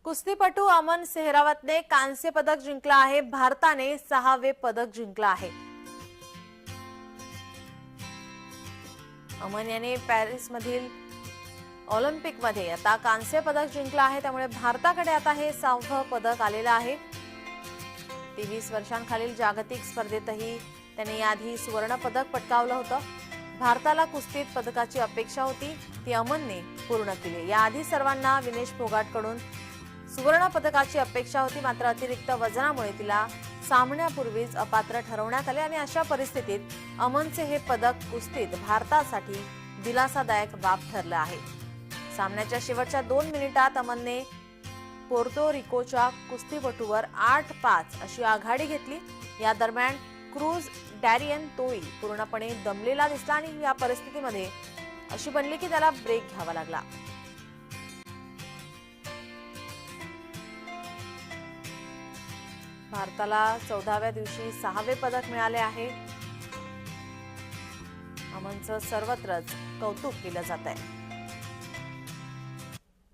कुस्तीपटू अमन सेहरावतने कांस्य पदक जिंकला आहे। भारताने 6वे पदक जिंकलं आहे। अमन याने पॅरिस मधील ऑलिम्पिक मध्ये आता कांस्य पदक जिंकलं आहे। त्यामुळे भारताकडे आता हे 6वं पदक आलेलं आहे। 23 वर्षांखालील जागतिक स्पर्धेतही त्याने याआधी सुवर्ण पदक पटकावलं होतं। भारताला कुस्तीत पदकाची अपेक्षा होती, ती अमनने पूर्ण केली। याआधी सर्वांना विनेश फोगाटकडून सुवर्ण पदकाची अपेक्षा होती, मात्र अतिरिक्त वजनामुळे तिला सामन्यापूर्वीच अपात्र ठरवण्यात आले आणि अशा परिस्थितीत अमनचे हे पदक कुस्तीत भारतासाठी दिलासादायक बाब ठरलं आहे। सामन्याच्या शेवटच्या 2 मिनिटात अमनने पोर्तो रिकोच्या कुस्तीपटूवर 8-5 अशी आघाडी घेतली। या दरम्यान क्रूज डॅरियन तोई पूर्णपणे दमलेला दिसला आणि या परिस्थितीमध्ये अशी बनली की त्याला ब्रेक घ्यावा लागला। भारताला 14व्या दिवशी 6वे पदक मिळाले आहे। अमनचं सर्वत्रच कौतुक केलं जात आहे।